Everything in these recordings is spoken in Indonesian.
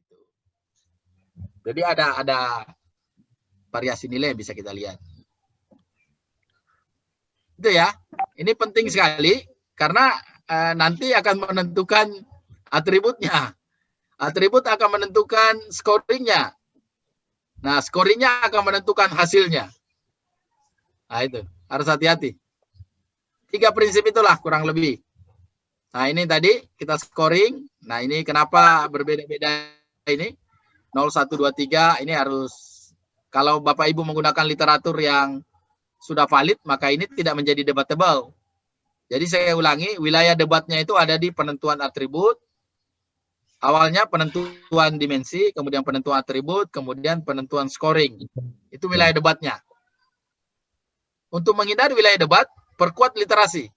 itu. Jadi ada variasi nilai yang bisa kita lihat. Itu ya. Ini penting sekali karena nanti akan menentukan atributnya. Atribut akan menentukan scoringnya. Nah, scoringnya akan menentukan hasilnya. Nah, itu harus hati-hati. 3 prinsip itulah kurang lebih. Nah, ini tadi kita scoring. Nah, ini kenapa berbeda-beda ini? 0, 1, 2, 3 ini harus, kalau Bapak Ibu menggunakan literatur yang sudah valid, maka ini tidak menjadi debatable. Jadi saya ulangi, wilayah debatnya itu ada di penentuan atribut, awalnya penentuan dimensi, kemudian penentuan atribut, kemudian penentuan scoring. Itu wilayah debatnya. Untuk menghindari wilayah debat, perkuat literasi.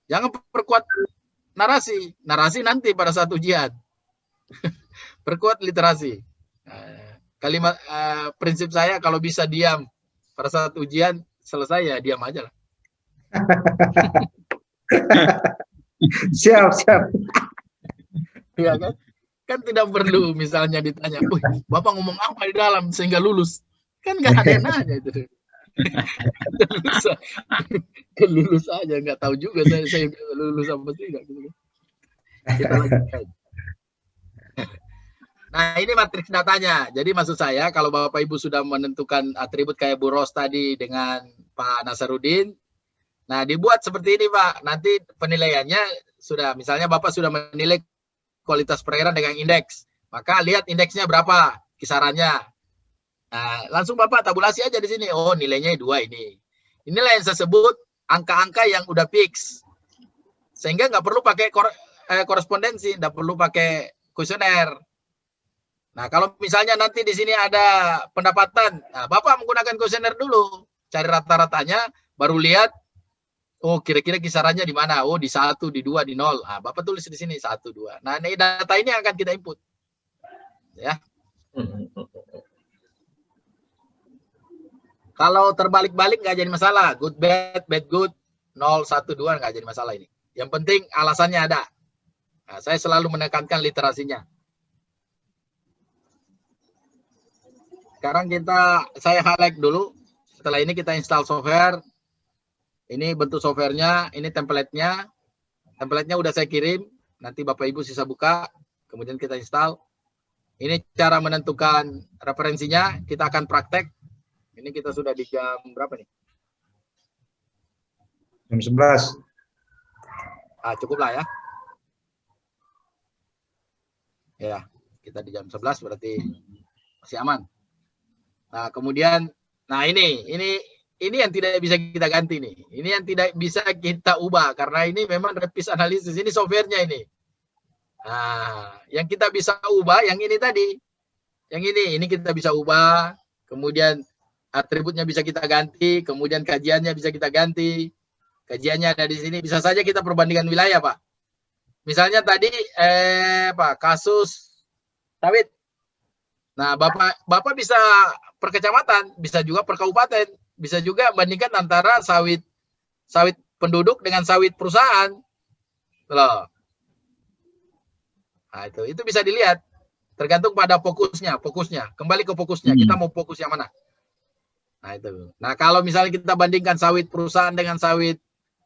Jangan perkuat narasi. Narasi nanti pada saat ujian. Perkuat literasi. Kalimat prinsip saya kalau bisa diam pada saat ujian selesai ya diam aja lah. Siap. Iya kan? Kan tidak perlu misalnya ditanya, Bapak ngomong apa di dalam sehingga lulus? Kan nggak ada yang nanya itu. Lulus aja, nggak tahu juga saya lulus apa tidak. Gitu. Kita lanjutkan. Nah, ini matriks datanya. Jadi maksud saya kalau Bapak Ibu sudah menentukan atribut kayak Bu Ros tadi dengan Pak Nasarudin, nah dibuat seperti ini Pak. Nanti penilaiannya sudah, misalnya Bapak sudah menilai kualitas perairan dengan indeks, maka lihat indeksnya berapa kisarannya. Nah, langsung Bapak tabulasi aja di sini. Oh, nilainya 2 ini. Inilah yang saya sebut angka-angka yang udah fix. Sehingga nggak perlu pakai korespondensi, nggak perlu pakai kuesioner. Nah, kalau misalnya nanti di sini ada pendapatan, nah, Bapak menggunakan kuesioner dulu, cari rata-ratanya, baru lihat, oh kira-kira kisarannya di mana? Oh di 1, di 2, di 0. Nah, Bapak tulis di sini 1, 2. Nah, ini data ini akan kita input. Ya. Kalau terbalik-balik nggak jadi masalah. Good, bad, bad, good, 0, 1, 2 nggak jadi masalah ini. Yang penting alasannya ada. Nah, saya selalu menekankan literasinya. Sekarang saya highlight dulu. Setelah ini kita install software. Ini bentuk softwarenya, ini template-nya. Template-nya udah saya kirim. Nanti Bapak Ibu sisa buka. Kemudian kita install. Ini cara menentukan referensinya. Kita akan praktek. Ini kita sudah di jam berapa nih? Jam 11. Cukup lah ya. Ya, kita di jam 11 berarti masih aman. Nah, kemudian, nah ini yang tidak bisa kita ganti nih. Ini yang tidak bisa kita ubah karena ini memang repis analisis, ini softwarenya ini. Nah, yang kita bisa ubah yang ini tadi. Yang ini kita bisa ubah, kemudian atributnya bisa kita ganti, kemudian kajiannya bisa kita ganti. Kajiannya ada di sini, bisa saja kita perbandingan wilayah, Pak. Misalnya tadi kasus sawit. Nah, Bapak bisa per kecamatan, bisa juga per kabupaten, bisa juga bandingkan antara sawit penduduk dengan sawit perusahaan. Loh. Nah, itu bisa dilihat. Tergantung pada fokusnya. Kembali ke fokusnya. Kita mau fokus yang mana? Nah, itu. Nah, kalau misalnya kita bandingkan sawit perusahaan dengan sawit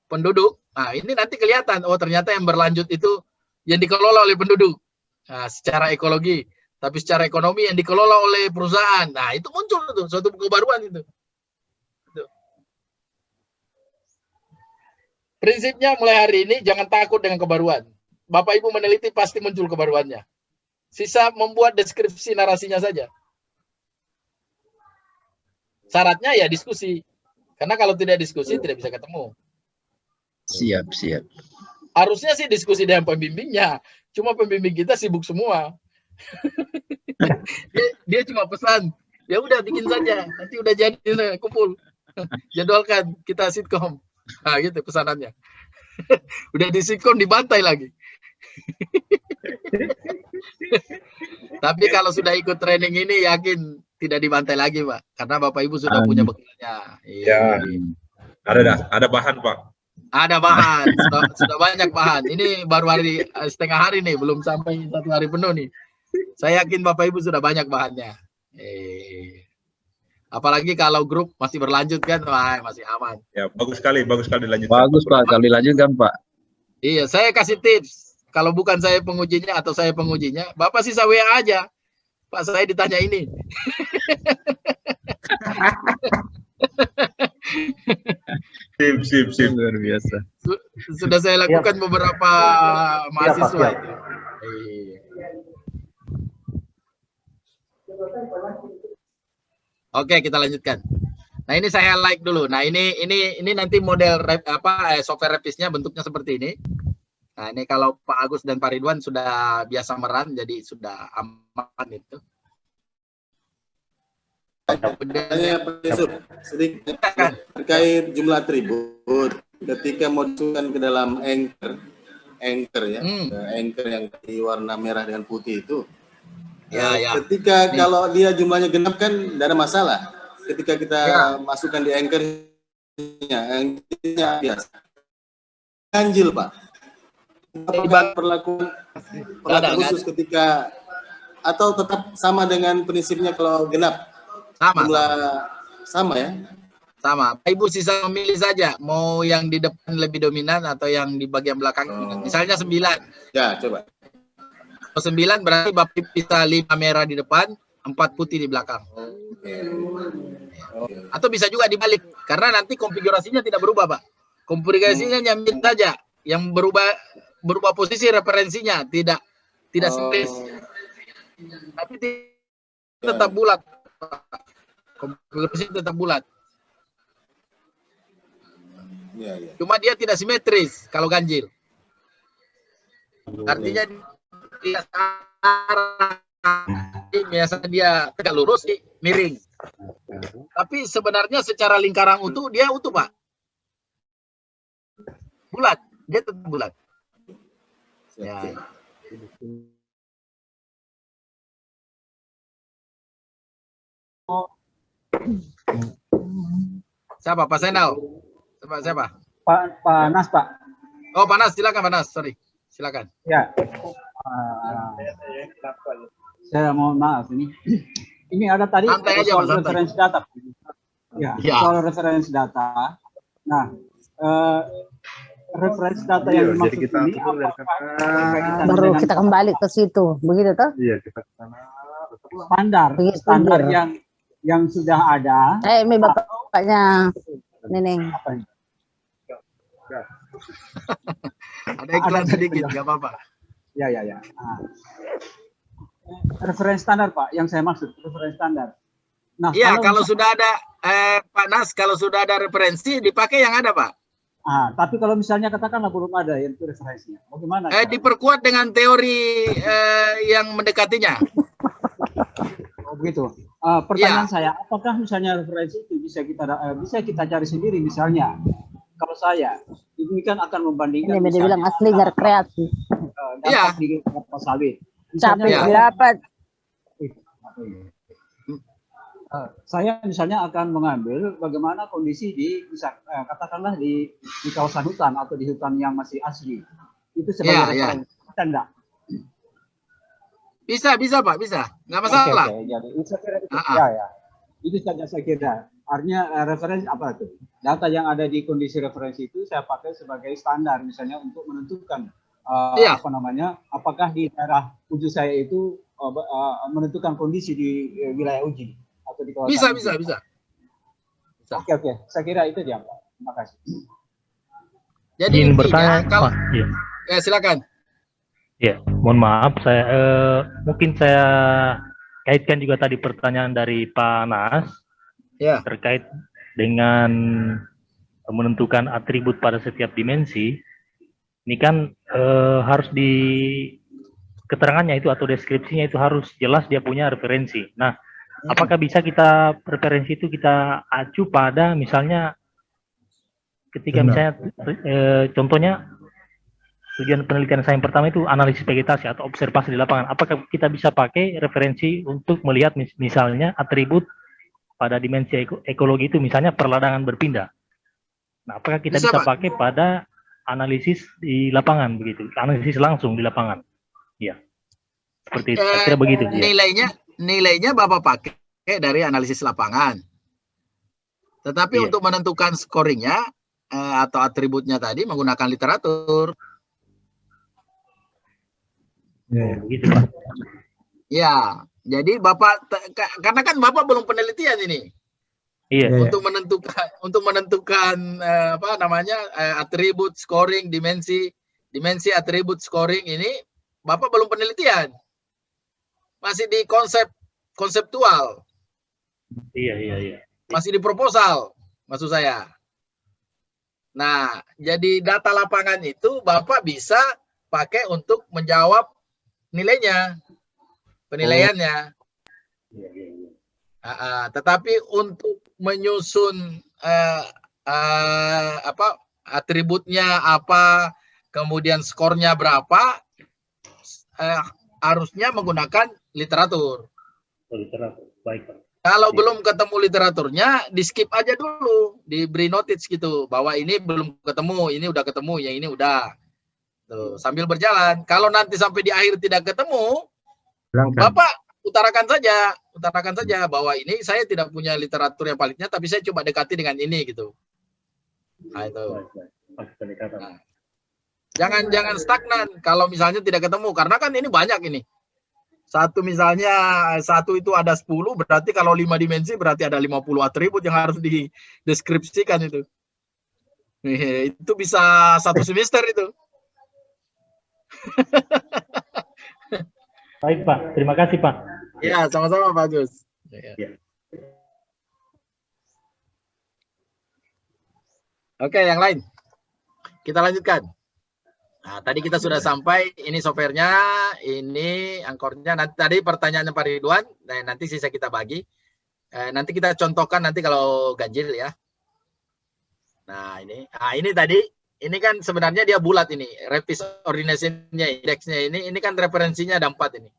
penduduk, nah ini nanti kelihatan, oh ternyata yang berlanjut itu yang dikelola oleh penduduk. Nah, secara ekologi. Tapi secara ekonomi yang dikelola oleh perusahaan. Nah, itu muncul tuh suatu kebaruan itu. Prinsipnya mulai hari ini jangan takut dengan kebaruan. Bapak Ibu meneliti pasti muncul kebaruannya. Sisa membuat deskripsi narasinya saja. Syaratnya ya diskusi. Karena kalau tidak diskusi tidak bisa ketemu. Siap. Harusnya sih diskusi dengan pembimbingnya. Cuma pembimbing kita sibuk semua. dia cuma pesan, ya udah bikin saja, nanti udah jadi kumpul, jadwalkan kita sitkom. Nah gitu pesanannya. Udah di sitkom dibantai lagi. Tapi kalau sudah ikut training ini yakin tidak dibantai lagi Pak, karena Bapak Ibu sudah punya bekalnya. Ya. Ada bahan Pak. Ada bahan, sudah banyak bahan. Ini baru hari setengah hari nih, belum sampai 1 hari penuh nih. Saya yakin Bapak Ibu sudah banyak bahannya. Apalagi kalau grup masih berlanjut kan, wah masih aman. Ya, bagus sekali dilanjutkan. Bagus Pak, kalau dilanjutkan Pak. Iya, saya kasih tips. Kalau bukan saya pengujinya atau saya pengujinya, Bapak sisa WA aja. Pak, saya ditanya ini. Sip. Luar biasa. Sudah saya lakukan beberapa mahasiswa itu. Oke, kita lanjutkan. Nah, ini saya like dulu. Nah, ini nanti model software revisnya bentuknya seperti ini. Nah, ini kalau Pak Agus dan Pak Ridwan sudah biasa meran, jadi sudah aman itu. Sedikit terkait jumlah atribut ketika mau masukkan ke dalam anchor ya, anchor yang di warna merah dengan putih itu. Ya. Ketika kalau dia jumlahnya genap kan tidak ada masalah. Ketika kita masukkan di anchornya biasa. Ganjil Pak. Apakah perlakuan khusus ketika atau tetap sama dengan prinsipnya kalau genap? Sama ya? Sama. Ibu sisa memilih saja mau yang di depan lebih dominan atau yang di bagian belakang. Misalnya 9. Ya, coba. 9 berarti Bapak bisa 5 merah di depan, 4 putih di belakang. Atau bisa juga dibalik, karena nanti konfigurasinya tidak berubah, Pak. Konfigurasinya nyamin saja, yang berubah posisi referensinya, tidak spes. Tapi tetap bulat. Konfigurasi tetap bulat. Cuma dia tidak simetris kalau ganjil. Artinya biasanya dia tegak lurus, miring. Tapi sebenarnya secara lingkaran utuh dia utuh, Pak. Bulat, dia tetap bulat. Ya. Siapa? Pak Senau? Siapa? Pak Nas, Pak. Oh, Pak Nas, silakan Pak Nas. Sorry, silakan. Ya. Saya mohon maaf ini ada tadi soal referensi data. Ya, soal referensi data. Nah, referensi data yang dimaksud ini baru kita kembali ke situ, begitu toh? Iya, kita ke sana. Standar yang sudah ada. Ini bapaknya Neneng. Ada iklan sedikit, nggak apa-apa. Ya. Nah, referensi standar, Pak, yang saya maksud referensi standar. Nah, iya, kalau sudah ada Pak Nas, kalau sudah ada referensi dipakai yang ada, Pak. Tapi kalau misalnya katakanlah belum ada yang itu referensinya, bagaimana? Diperkuat dengan teori yang mendekatinya. Oh, begitu. Pertanyaan saya, apakah misalnya referensi itu bisa kita cari sendiri misalnya? Kalau saya, ini kan akan membandingkan. Ini dia bilang asli nggak kreatif. Dapat di kelapa sawit. Capek dapat. Saya misalnya akan mengambil bagaimana kondisi katakanlah di kawasan hutan atau di hutan yang masih asli. Itu sebagai referensi. Bisa enggak? Bisa Pak, bisa. Nggak masalah. Oke. Jadi itu saja saya kira. Artinya referensi apa itu? Data yang ada di kondisi referensi itu saya pakai sebagai standar misalnya untuk menentukan apakah di daerah uji saya itu menentukan kondisi di wilayah uji atau di kawasan. Bisa. Oke. Saya kira itu dia, Pak. Terima kasih. Jadi ingin bertanya, kalau silakan. Ya, mohon maaf, mungkin saya kaitkan juga tadi pertanyaan dari Pak Nas terkait dengan menentukan atribut pada setiap dimensi. Ini kan harus di keterangannya itu atau deskripsinya itu harus jelas dia punya referensi. Nah, apakah bisa kita referensi itu kita acu pada misalnya ketika misalnya contohnya tujuan penelitian saya yang pertama itu analisis vegetasi atau observasi di lapangan. Apakah kita bisa pakai referensi untuk melihat misalnya atribut pada dimensi ekologi itu misalnya perladangan berpindah. Nah, apakah kita Bisa, bisa Pak. pakai pada analisis di lapangan begitu, analisis langsung di lapangan? Ya, seperti itu. Kira begitu. Nilainya Bapak pakai dari analisis lapangan. Tetapi untuk menentukan scoringnya atau atributnya tadi menggunakan literatur. Begitu, Pak. Ya, jadi Bapak karena kan Bapak belum penelitian ini. Iya. Untuk menentukan apa namanya atribut scoring dimensi atribut scoring ini Bapak belum penelitian. Masih di konseptual. Iya. Masih di proposal maksud saya. Nah, jadi data lapangan itu Bapak bisa pakai untuk menjawab nilainya, penilaiannya. Tetapi untuk menyusun atributnya apa, kemudian skornya berapa, harusnya menggunakan literatur. Baik, Pak. Kalau belum ketemu literaturnya, di skip aja dulu, diberi notice gitu bahwa ini belum ketemu, ini udah ketemu, yang ini udah. Tuh, sambil berjalan. Kalau nanti sampai di akhir tidak ketemu, Bapak utarakan saja bahwa ini saya tidak punya literatur yang validnya, tapi saya coba dekati dengan ini gitu. Nah, itu. Nah, jangan stagnan kalau misalnya tidak ketemu, karena kan ini banyak ini. Satu misalnya, satu itu ada 10, berarti kalau 5 dimensi berarti ada 50 atribut yang harus dideskripsikan itu. Itu bisa 1 semester itu. Baik, Pak. Terima kasih, Pak. Ya, sama-sama Pak Gus. Ya. Oke, yang lain. Kita lanjutkan. Nah, tadi kita sudah sampai, ini softwarenya, ini angkornya. Nanti tadi pertanyaannya Pak Ridwan, dan nanti sisa kita bagi. Nanti kita contohkan nanti kalau ganjil ya. Nah, ini tadi, ini kan sebenarnya dia bulat ini, rapid ordination-nya, indeksnya ini kan referensinya ada 4 ini.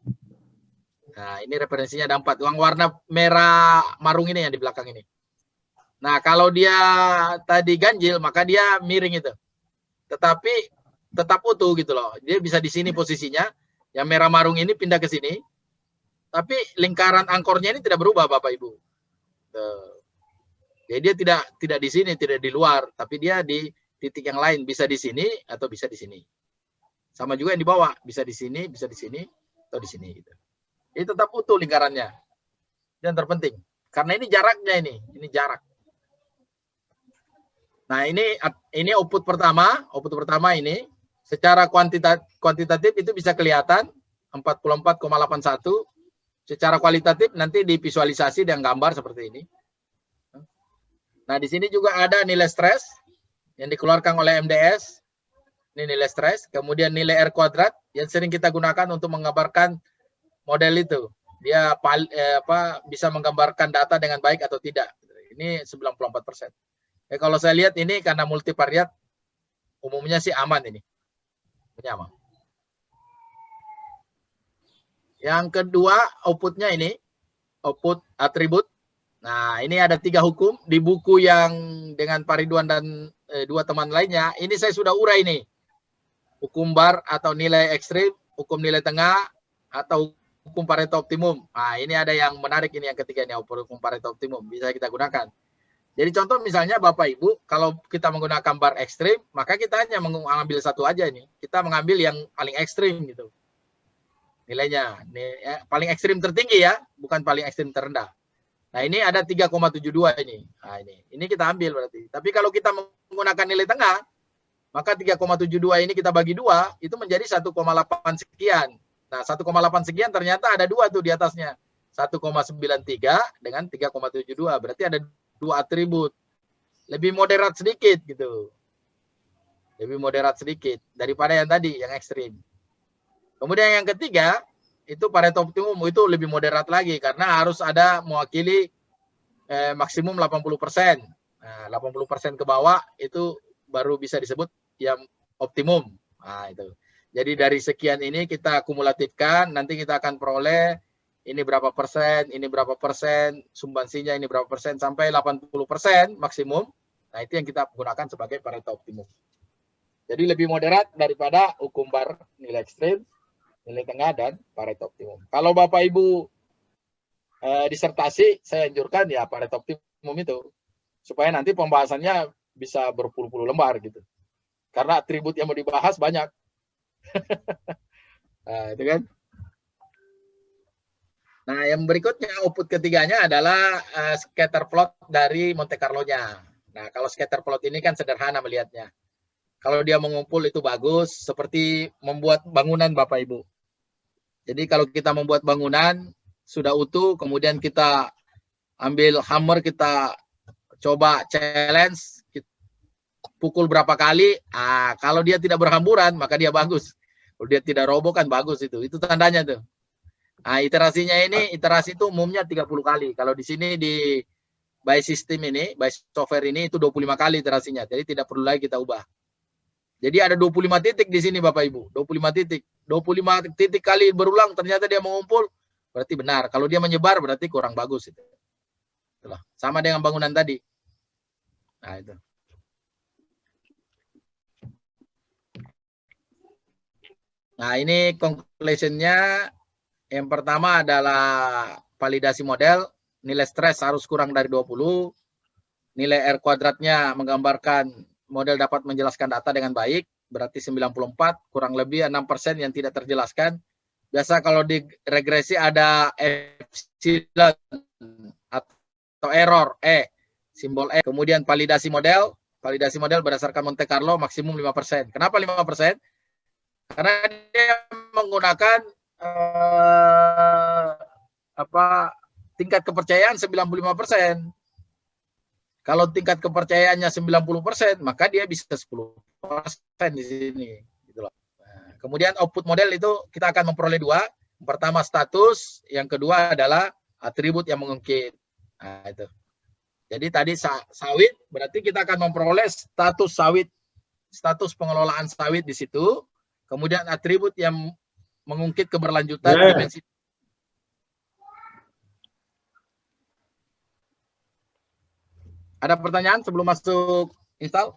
Nah, ini referensinya ada 4. Yang warna merah marung ini yang di belakang ini. Nah, kalau dia tadi ganjil, maka dia miring itu. Tetapi tetap utuh gitu loh. Dia bisa di sini posisinya. Yang merah marung ini pindah ke sini. Tapi lingkaran angkornya ini tidak berubah Bapak Ibu. Jadi dia tidak di sini, tidak di luar, tapi dia di titik yang lain, bisa di sini atau bisa di sini. Sama juga yang di bawah, bisa di sini, atau di sini gitu. Ini tetap utuh lingkarannya. Yang terpenting. Karena ini jaraknya ini jarak. Nah, ini output pertama ini secara kuantitatif itu bisa kelihatan 44,81. Secara kualitatif nanti divisualisasi dengan gambar seperti ini. Nah, di sini juga ada nilai stres yang dikeluarkan oleh MDS. Ini nilai stres, kemudian nilai R kuadrat yang sering kita gunakan untuk menggambarkan model itu. Dia bisa menggambarkan data dengan baik atau tidak. Ini 94%. Kalau saya lihat ini karena multivariat umumnya sih aman ini. Ini aman. Yang kedua outputnya ini, output atribut. Nah, ini ada 3 hukum di buku yang dengan Pak Ridwan dan 2 teman lainnya. Ini saya sudah urai ini. Hukum bar atau nilai ekstrim, hukum nilai tengah, atau hukum Pareto optimum. Nah, ini ada yang menarik ini yang ketiga ini, hukum Pareto optimum. Bisa kita gunakan. Jadi contoh misalnya Bapak Ibu, kalau kita menggunakan bar ekstrim, maka kita hanya mengambil satu aja ini. Kita mengambil yang paling ekstrim gitu. Nilainya. Paling ekstrim tertinggi ya, bukan paling ekstrim terendah. Nah, ini ada 3,72 ini. Nah, ini kita ambil berarti. Tapi kalau kita menggunakan nilai tengah, maka 3,72 ini kita bagi 2, itu menjadi 1,8 sekian. Nah, 1,8 sekian ternyata ada 2 tuh di atasnya. 1,93 dengan 3,72. Berarti ada 2 atribut. Lebih moderat sedikit gitu. Lebih moderat sedikit daripada yang tadi, yang ekstrim. Kemudian yang ketiga, itu Pareto optimum, itu lebih moderat lagi karena harus ada mewakili maksimum 80%. Nah, 80% ke bawah itu baru bisa disebut yang optimum. Nah, itu. Jadi dari sekian ini kita kumulatifkan, nanti kita akan peroleh ini berapa persen, ini berapa persen, sumbansinya ini berapa persen, sampai 80% maksimum. Nah, itu yang kita gunakan sebagai Pareto optimum. Jadi lebih moderat daripada hukum bar, nilai ekstrim, nilai tengah, dan Pareto optimum. Kalau Bapak Ibu disertasi, saya anjurkan ya Pareto optimum itu. Supaya nanti pembahasannya bisa berpuluh-puluh lembar gitu. Karena atribut yang mau dibahas banyak. Nah, itu kan. Nah, yang berikutnya, output ketiganya adalah scatter plot dari Monte Carlo-nya. Nah, kalau scatter plot ini kan sederhana melihatnya. Kalau dia mengumpul itu bagus, seperti membuat bangunan Bapak Ibu. Jadi kalau kita membuat bangunan, sudah utuh, kemudian kita ambil hammer, kita coba challenge, pukul berapa kali, kalau dia tidak berhamburan, maka dia bagus. Kalau dia tidak roboh kan bagus itu tandanya tuh. Nah, iterasinya ini, iterasi itu umumnya 30 kali. Kalau di sini di by system ini, by software ini itu 25 kali iterasinya. Jadi tidak perlu lagi kita ubah. Jadi ada 25 titik di sini Bapak Ibu, 25 titik. 25 titik kali berulang ternyata dia mengumpul, berarti benar. Kalau dia menyebar berarti kurang bagus itu. Itulah. Sama dengan bangunan tadi. Nah, itu. Nah, ini conclusion-nya. Yang pertama adalah validasi model, nilai stres harus kurang dari 20, nilai R kuadratnya menggambarkan model dapat menjelaskan data dengan baik, berarti 94, kurang lebih 6% yang tidak terjelaskan. Biasa kalau di regresi ada epsilon atau error, simbol E. Kemudian validasi model berdasarkan Monte Carlo maksimum 5%. Kenapa 5%? Karena dia menggunakan tingkat kepercayaan 95%. Kalau tingkat kepercayaannya 90%, maka dia bisa 10% di sini. Gitu loh. Nah, kemudian output model itu kita akan memperoleh 2. Yang pertama status, yang kedua adalah atribut yang mengungkit. Nah, itu. Jadi tadi sawit, berarti kita akan memperoleh status sawit, status pengelolaan sawit di situ. Kemudian atribut yang mengungkit keberlanjutan dimensi. Ada pertanyaan sebelum masuk install?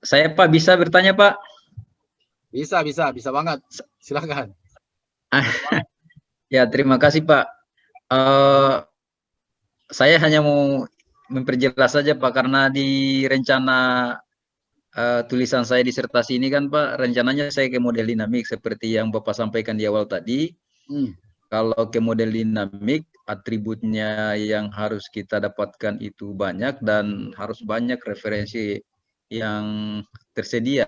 Saya Pak bisa bertanya Pak? Bisa banget. Silakan. Ya, terima kasih Pak. Saya hanya mau memperjelas saja Pak, karena di rencana tulisan saya disertasi ini kan Pak, rencananya saya ke model dinamik seperti yang Bapak sampaikan di awal tadi. Kalau ke model dinamik, atributnya yang harus kita dapatkan itu banyak dan harus banyak referensi yang tersedia.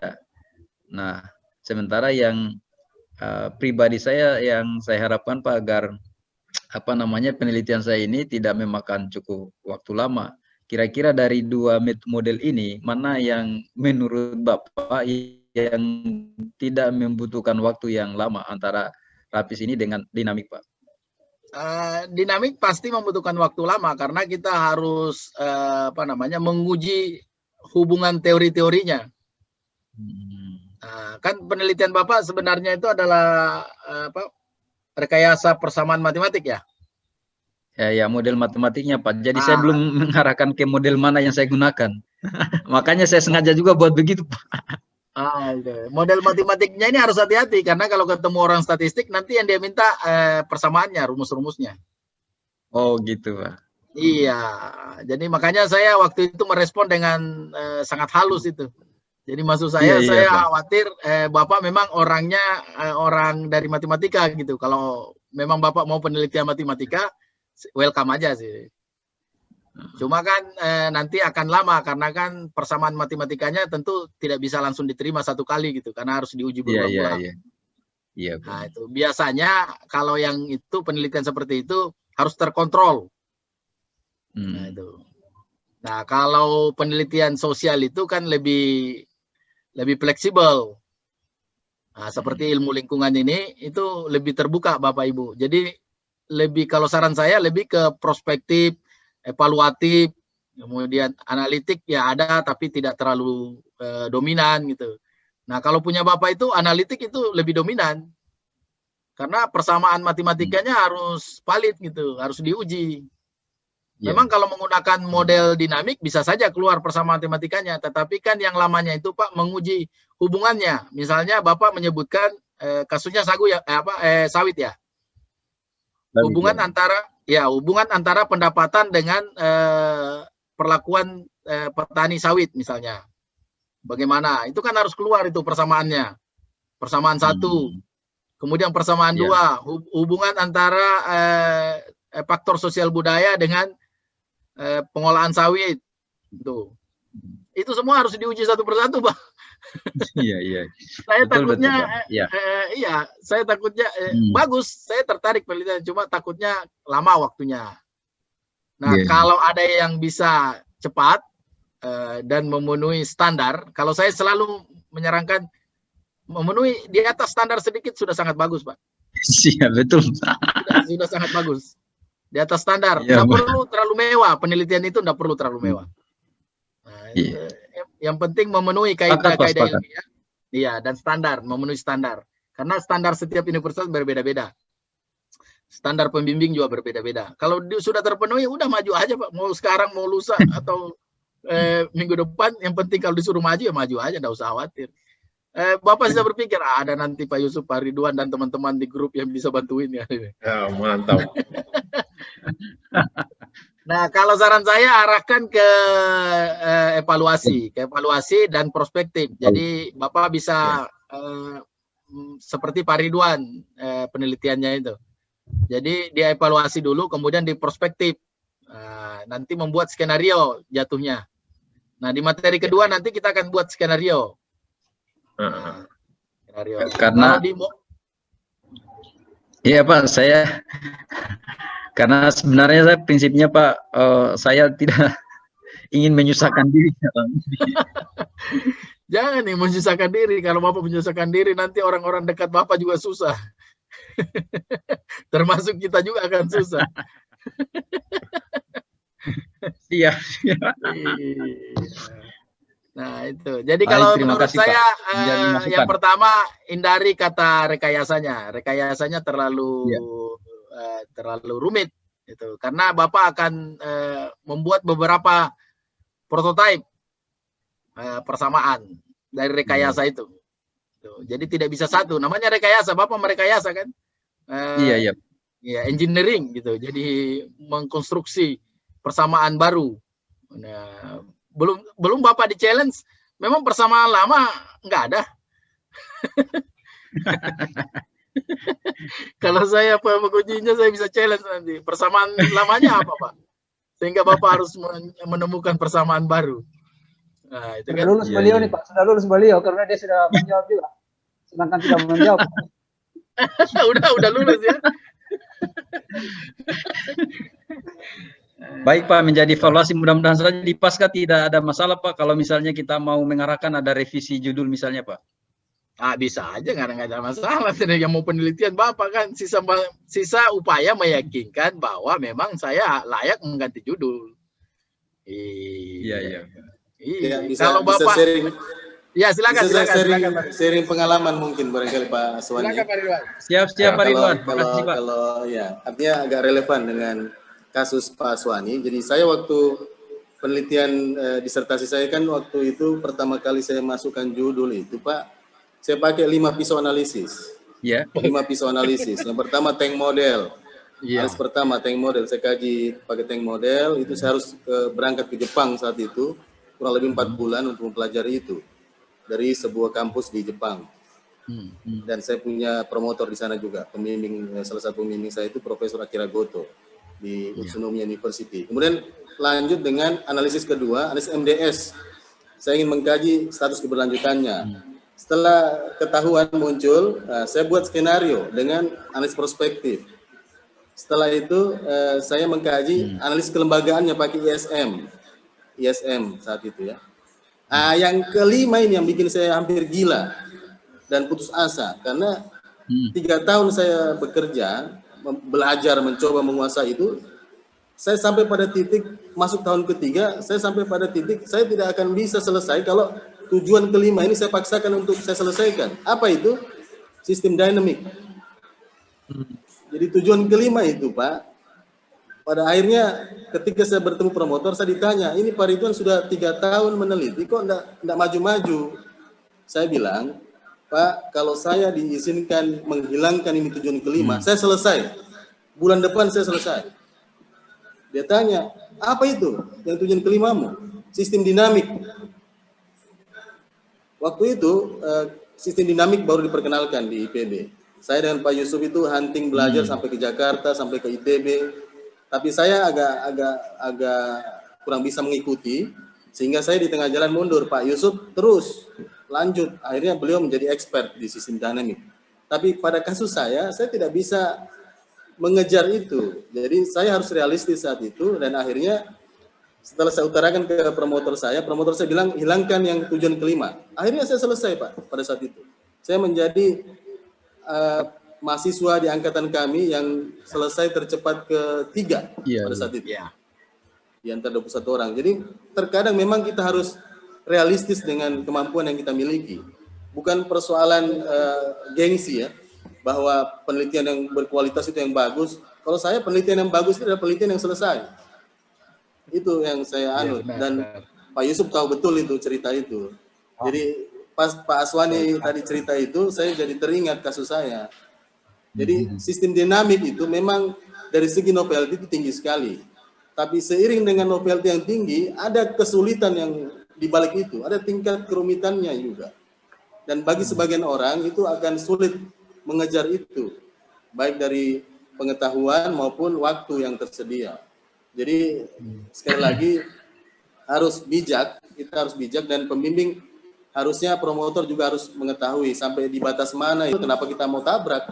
Nah, sementara yang pribadi saya yang saya harapkan Pak, agar penelitian saya ini tidak memakan cukup waktu lama. Kira-kira dari 2 model ini, mana yang menurut Bapak yang tidak membutuhkan waktu yang lama antara Rapis ini dengan dinamik, Pak? Dinamik pasti membutuhkan waktu lama karena kita harus menguji hubungan teori-teorinya. Kan penelitian Bapak sebenarnya itu adalah rekayasa persamaan matematik ya? Ya, model matematiknya Pak. Jadi saya belum mengarahkan ke model mana yang saya gunakan. Makanya saya sengaja juga buat begitu Pak. Model matematiknya ini harus hati-hati karena kalau ketemu orang statistik nanti yang dia minta persamaannya, rumus-rumusnya. Oh gitu Pak. Iya, jadi makanya saya waktu itu merespon dengan sangat halus itu. Jadi maksud saya, saya khawatir Bapak memang orangnya orang dari matematika gitu. Kalau memang Bapak mau penelitian matematika, welcome aja sih. Cuma kan nanti akan lama karena kan persamaan matematikanya tentu tidak bisa langsung diterima satu kali gitu karena harus diuji berulang-ulang. Iya. Nah itu biasanya kalau yang itu penelitian seperti itu harus terkontrol. Nah itu. Nah kalau penelitian sosial itu kan lebih fleksibel. Nah, seperti ilmu lingkungan ini itu lebih terbuka Bapak Ibu. Jadi lebih kalau saran saya lebih ke prospektif, evaluatif, kemudian analitik ya ada tapi tidak terlalu dominan gitu. Nah kalau punya Bapak itu analitik itu lebih dominan. Karena persamaan matematikanya harus valid gitu, harus diuji. Ya. Memang kalau menggunakan model dinamik bisa saja keluar persamaan matematikanya, tetapi kan yang lamanya itu Pak menguji hubungannya. Misalnya Bapak menyebutkan kasusnya sawit ya. Hubungan antara pendapatan dengan perlakuan petani sawit misalnya. Bagaimana? Itu kan harus keluar itu persamaannya. Persamaan satu. Kemudian persamaan dua, hubungan antara faktor sosial budaya dengan pengolahan sawit. Itu semua harus diuji satu persatu, Pak. Iya. Saya Betul, takutnya, betul, takutnya bagus. Saya tertarik penelitian, cuma takutnya lama waktunya. Nah, kalau ada yang bisa cepat dan memenuhi standar, kalau saya selalu menyarankan memenuhi di atas standar sedikit sudah sangat bagus, Pak. Iya, betul. Sudah sangat bagus. Di atas standar. Tidak perlu terlalu mewah. Penelitian itu tidak perlu terlalu mewah. Nah, yang penting memenuhi kaidah-kaidah ilmiah. Iya, dan standar, memenuhi standar. Karena standar setiap universitas berbeda-beda. Standar pembimbing juga berbeda-beda. Kalau sudah terpenuhi, udah maju aja, Pak. Mau sekarang, mau lusa, atau minggu depan, yang penting kalau disuruh maju, ya maju aja, tidak usah khawatir. Bapak sudah berpikir, ada nanti Pak Yusuf, Pak Ridwan, dan teman-teman di grup yang bisa bantuin ya. Ya, mantap. Nah, kalau saran saya arahkan ke evaluasi dan prospektif. Jadi Bapak bisa seperti Pak Ridwan penelitiannya itu. Jadi dia evaluasi dulu, kemudian di prospektif. Nanti membuat skenario jatuhnya. Nah, di materi kedua nanti kita akan buat skenario. Karena iya Pak, saya karena sebenarnya saya prinsipnya Pak, saya tidak ingin menyusahkan diri. Jangan nih menyusahkan diri. Kalau Bapak menyusahkan diri, nanti orang-orang dekat Bapak juga susah. Termasuk kita juga akan susah. Iya. Nah itu. Jadi kalau menurut saya yang pertama hindari kata rekayasanya. Rekayasanya terlalu rumit. Itu. Karena Bapak akan membuat beberapa prototipe persamaan dari rekayasa itu. Jadi tidak bisa satu. Namanya rekayasa. Bapak merekayasa kan? Iya. Ya, engineering gitu. Jadi mengkonstruksi persamaan baru. Nah, belum Bapak di challenge, memang persamaan lama nggak ada. Kalau saya mengujinya, saya bisa challenge nanti. Persamaan lamanya apa, Pak? Sehingga Bapak harus menemukan persamaan baru. Nah, itu kan. Sudah lulus beliau nih, Pak. Sudah lulus beliau karena dia sudah menjawab juga. Sedangkan tidak menjawab. udah lulus ya. Baik Pak, menjadi evaluasi mudah-mudahan saja di Pasca tidak ada masalah Pak kalau misalnya kita mau mengarahkan ada revisi judul misalnya Pak. Bisa aja, nggak ada masalah. Yang mau penelitian Bapak kan sisa upaya meyakinkan bahwa memang saya layak mengganti judul. Iya. Kalau Bapak ya silakan. Sharing pengalaman mungkin barangkali Pak Aswani. Silakan Pak Ridwan. Siap Pak Ridwan. Makasih Pak. Kalau ya artinya agak relevan dengan kasus Pak Aswani. Jadi saya waktu penelitian disertasi saya kan waktu itu pertama kali saya masukkan judul itu Pak, saya pakai 5 pisau analisis. Iya. 5 pisau analisis. Yang pertama tank model. Iya. Pertama tank model, saya kaji pakai tank model. Itu saya harus berangkat ke Jepang saat itu kurang lebih 4 bulan untuk mempelajari itu dari sebuah kampus di Jepang. Dan saya punya promotor di sana juga, salah satu pembimbing saya itu Profesor Akira Goto di Utsunomiya University. Kemudian lanjut dengan analisis kedua, analisis MDS. Saya ingin mengkaji status keberlanjutannya. Setelah ketahuan muncul, saya buat skenario dengan analisis prospektif. Setelah itu saya mengkaji analisis kelembagaannya pakai ISM saat itu ya. Yang kelima ini yang bikin saya hampir gila dan putus asa karena 3 tahun saya bekerja, belajar, mencoba menguasai itu, saya sampai pada titik masuk tahun ketiga, saya sampai pada titik saya tidak akan bisa selesai kalau tujuan kelima ini saya paksakan untuk saya selesaikan. Apa itu? Sistem dinamik. Jadi tujuan kelima itu Pak, pada akhirnya ketika saya bertemu promotor, saya ditanya, ini Pak Ridwan sudah 3 tahun meneliti, kok enggak maju-maju? Saya bilang, Pak, kalau saya diizinkan menghilangkan ini tujuan kelima, saya selesai. Bulan depan saya selesai. Dia tanya, apa itu yang tujuan kelimamu? Sistem dinamik. Waktu itu, sistem dinamik baru diperkenalkan di IPB. Saya dengan Pak Yusuf itu hunting belajar sampai ke Jakarta, sampai ke ITB. Tapi saya agak kurang bisa mengikuti, sehingga saya di tengah jalan mundur. Pak Yusuf terus lanjut. Akhirnya beliau menjadi expert di sistem dinamik. Tapi pada kasus saya tidak bisa mengejar itu. Jadi saya harus realistis saat itu, dan akhirnya setelah saya utarakan ke promotor saya bilang hilangkan yang tujuan kelima. Akhirnya saya selesai Pak pada saat itu. Saya menjadi mahasiswa di angkatan kami yang selesai tercepat ketiga pada saat itu. Di antara 21 orang. Jadi terkadang memang kita harus realistis dengan kemampuan yang kita miliki. Bukan persoalan gengsi ya, bahwa penelitian yang berkualitas itu yang bagus. Kalau saya penelitian yang bagus itu adalah penelitian yang selesai. Itu yang saya anut, dan Pak Yusuf tahu betul itu cerita itu. Jadi pas Pak Aswani tadi cerita itu, saya jadi teringat kasus saya. Jadi sistem dinamik itu memang dari segi novelty itu tinggi sekali. Tapi seiring dengan novelty yang tinggi, ada kesulitan yang dibalik itu, ada tingkat kerumitannya juga. Dan bagi sebagian orang itu akan sulit mengejar itu, baik dari pengetahuan maupun waktu yang tersedia. Jadi sekali lagi harus bijak, kita harus bijak, dan pembimbing harusnya, promotor juga harus mengetahui sampai di batas mana itu, kenapa kita mau tabrak,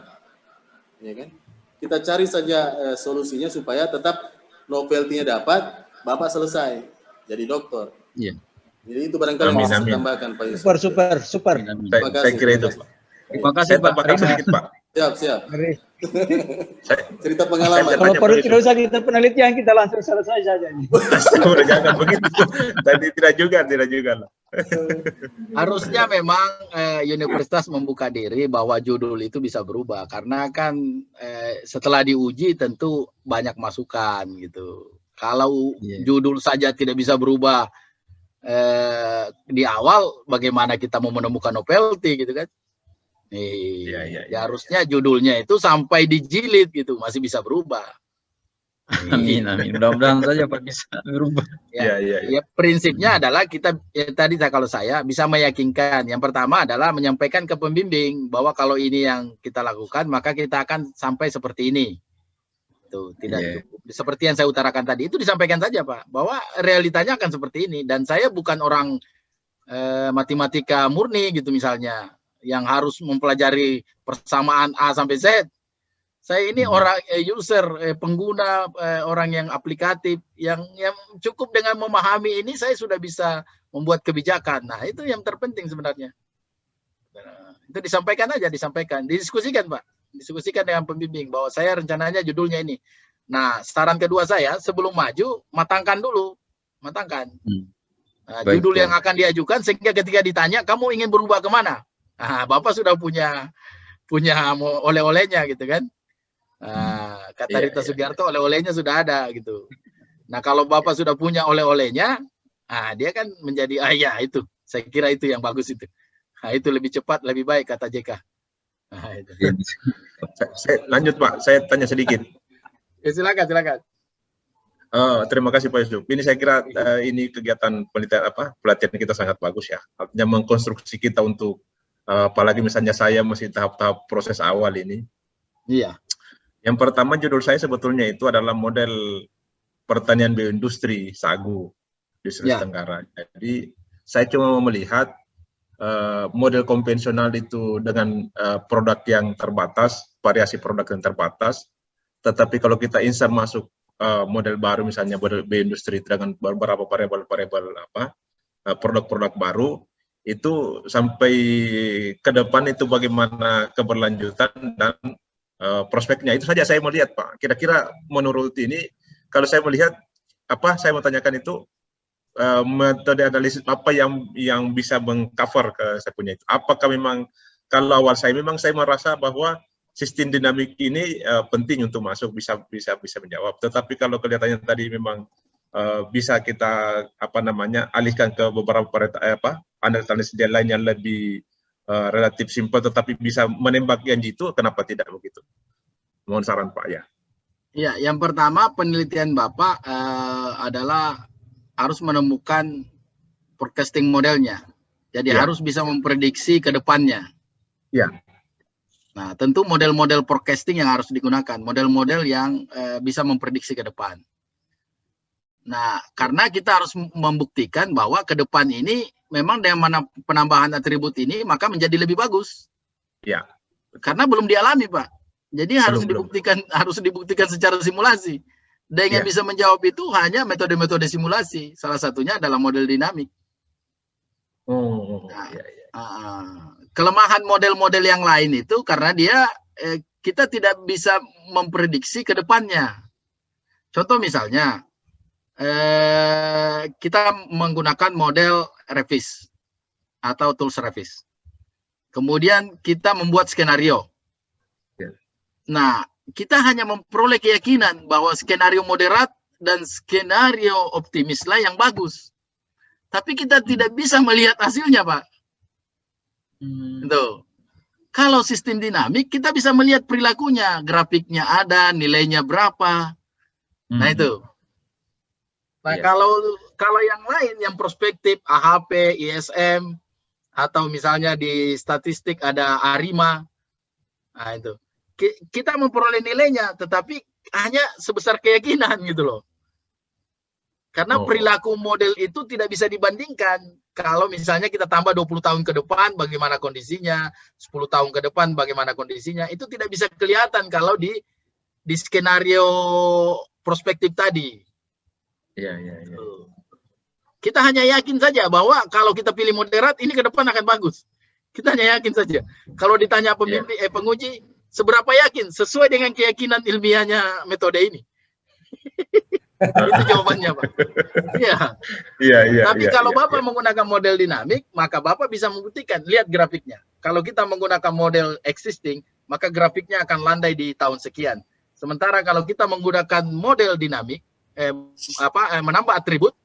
ya kan? Kita cari saja solusinya supaya tetap novelty-nya dapat, Bapak selesai jadi dokter. Iya. Jadi itu barangkali yang bisa saya tambahkan Pak Yusuf. Super. Saya kira itu Pak. Terima kasih Pak. Tambahkan sedikit Pak. Siap. Cerita pengalaman. Kalau perlu tidak usah kita penelitian, kita langsung selesai saja. Udah jangan begitu. Tadi tidak juga. Harusnya memang universitas membuka diri bahwa judul itu bisa berubah, karena kan setelah diuji tentu banyak masukan gitu. Kalau judul saja tidak bisa berubah di awal, bagaimana kita mau menemukan novelty gitu kan? Ya harusnya judulnya itu sampai dijilid gitu masih bisa berubah. Amin. Mudah-mudahan saja Pak bisa berubah. Ya, prinsipnya adalah kita tadi kalau saya bisa meyakinkan. Yang pertama adalah menyampaikan ke pembimbing bahwa kalau ini yang kita lakukan, maka kita akan sampai seperti ini. Itu tidak cukup. Seperti yang saya utarakan tadi, itu disampaikan saja Pak, bahwa realitanya akan seperti ini. Dan saya bukan orang matematika murni gitu misalnya, yang harus mempelajari persamaan A sampai Z. Saya ini orang user, pengguna, orang yang aplikatif, yang cukup dengan memahami ini, saya sudah bisa membuat kebijakan. Nah, itu yang terpenting sebenarnya. Itu disampaikan aja, didiskusikan Pak. Diskusikan dengan pembimbing bahwa saya rencananya judulnya ini. Nah, saran kedua saya, sebelum maju, matangkan dulu. Nah, judul yang akan diajukan, sehingga ketika ditanya, kamu ingin berubah kemana? Nah, Bapak sudah punya oleh-olehnya gitu kan. Kata Rita Sugiarto, oleh-olehnya sudah ada gitu. Nah, kalau Bapak sudah punya oleh-olehnya, dia kan menjadi itu. Saya kira itu yang bagus itu. Itu lebih cepat, lebih baik kata JK. Itu. Saya lanjut Pak, saya tanya sedikit. Silakan. Terima kasih Pak Yusuf. Ini saya kira ini kegiatan pelatihan kita sangat bagus ya. Artinya mengkonstruksi kita untuk apalagi misalnya saya masih tahap-tahap proses awal ini. Iya. Yang pertama judul saya sebetulnya itu adalah model pertanian bioindustri sagu di Sulawesi Tenggara. Jadi saya cuma melihat model konvensional itu dengan produk yang terbatas, variasi produk yang terbatas. Tetapi kalau kita insert masuk model baru, misalnya model bioindustri dengan beberapa variabel-variabel produk-produk baru, itu sampai ke depan itu bagaimana keberlanjutan dan prospeknya. Itu saja saya melihat Pak. Kira-kira menurut ini, kalau saya melihat saya mau tanyakan itu metode analisis apa yang bisa mengcover ke saya punya itu. Apakah memang kalau awal saya memang saya merasa bahwa sistem dinamik ini penting untuk masuk, bisa menjawab. Tetapi kalau kelihatannya tadi memang bisa kita alihkan ke beberapa analisis lain yang lebih relatif simpel, tetapi bisa menembak janji itu, kenapa tidak begitu? Mohon saran Pak ya. Ya, yang pertama penelitian Bapak adalah harus menemukan forecasting modelnya. Jadi harus bisa memprediksi ke depannya. Ya. Nah, tentu model-model forecasting yang harus digunakan, model-model yang bisa memprediksi ke depan. Nah, karena kita harus membuktikan bahwa ke depan ini memang dengan penambahan atribut ini maka menjadi lebih bagus. Ya. Karena belum dialami, Pak. Jadi harus dibuktikan secara simulasi. Dan yang bisa menjawab itu hanya metode-metode simulasi. Salah satunya adalah model dinamik. Kelemahan model-model yang lain itu karena dia kita tidak bisa memprediksi ke depannya. Contoh misalnya kita menggunakan model Revis atau tools Revis. Kemudian kita membuat skenario. Nah, kita hanya memperoleh keyakinan bahwa skenario moderat dan skenario optimislah yang bagus. Tapi kita tidak bisa melihat hasilnya, Pak. Tuh. Kalau sistem dinamik, kita bisa melihat perilakunya, grafiknya ada, nilainya berapa. Nah itu. Nah kalau yang lain, yang prospektif, AHP, ISM, atau misalnya di statistik ada ARIMA, nah itu. Kita memperoleh nilainya, tetapi hanya sebesar keyakinan gitu loh. Karena perilaku model itu tidak bisa dibandingkan. Kalau misalnya kita tambah 20 tahun ke depan, bagaimana kondisinya, 10 tahun ke depan, bagaimana kondisinya, itu tidak bisa kelihatan kalau di skenario prospektif tadi. Iya. Kita hanya yakin saja bahwa kalau kita pilih moderat, ini ke depan akan bagus. Kita hanya yakin saja. Kalau ditanya penguji, seberapa yakin sesuai dengan keyakinan ilmiahnya metode ini? Itu jawabannya, Pak. Iya. Tapi kalau Bapak menggunakan model dinamik, maka Bapak bisa membuktikan, lihat grafiknya. Kalau kita menggunakan model existing, maka grafiknya akan landai di tahun sekian. Sementara kalau kita menggunakan model dinamik, menambah atribut,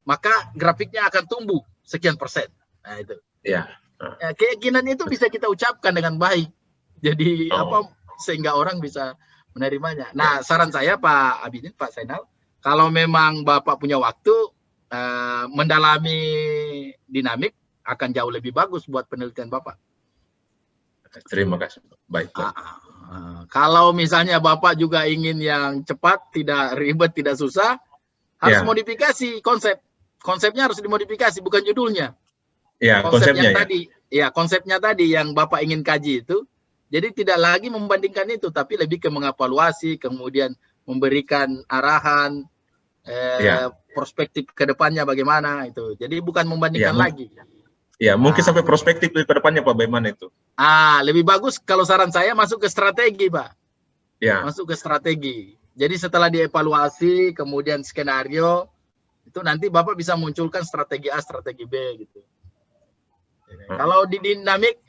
maka grafiknya akan tumbuh sekian persen. Nah, itu. Keyakinan itu bisa kita ucapkan dengan baik. Jadi sehingga orang bisa menerimanya. Nah, saran saya Pak Abidin, Pak Zainal, kalau memang Bapak punya waktu mendalami dinamik akan jauh lebih bagus buat penelitian Bapak. Terima kasih. Baik. Kalau misalnya Bapak juga ingin yang cepat, tidak ribet, tidak susah, harus modifikasi konsep. Konsepnya harus dimodifikasi, bukan judulnya. Ya, konsepnya tadi. Ya, konsepnya tadi yang Bapak ingin kaji itu. Jadi tidak lagi membandingkan itu, tapi lebih ke mengevaluasi, kemudian memberikan arahan, perspektif ke depannya bagaimana itu. Jadi bukan membandingkan lagi. Ya, mungkin sampai perspektif ke depannya Pak, bagaimana itu? Lebih bagus kalau saran saya masuk ke strategi, Pak. Ya. Masuk ke strategi. Jadi setelah dievaluasi, kemudian skenario, itu nanti Bapak bisa munculkan strategi A, strategi B gitu. Kalau di dinamik,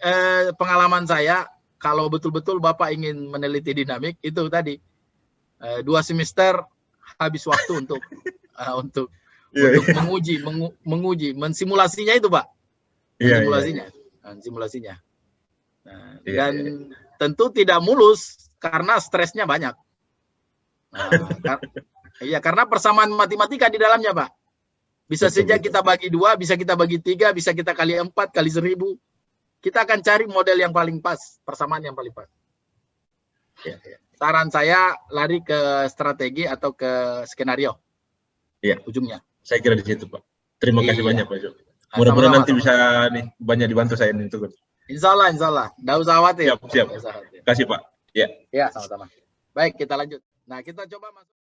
pengalaman saya, kalau betul-betul Bapak ingin meneliti dinamik, itu tadi 2 semester habis waktu untuk menguji, mensimulasinya itu, Pak. Simulasinya. Nah, dan tentu tidak mulus karena stresnya banyak. Karena persamaan matematika di dalamnya, Pak. Bisa saja kita bagi 2, bisa kita bagi 3, bisa kita kali 4, kali 1000. Kita akan cari model yang paling pas, persamaan yang paling pas. Saran saya lari ke strategi atau ke skenario. Ujungnya. Saya kira di situ, Pak. Terima kasih banyak, Pak Jo. Mudah-mudahan nanti bisa banyak dibantu saya ini. Insya Allah. Nggak usah khawatir. Siap. Terima kasih, Pak. Ya, sama-sama. Baik, kita lanjut. Nah, kita coba masuk.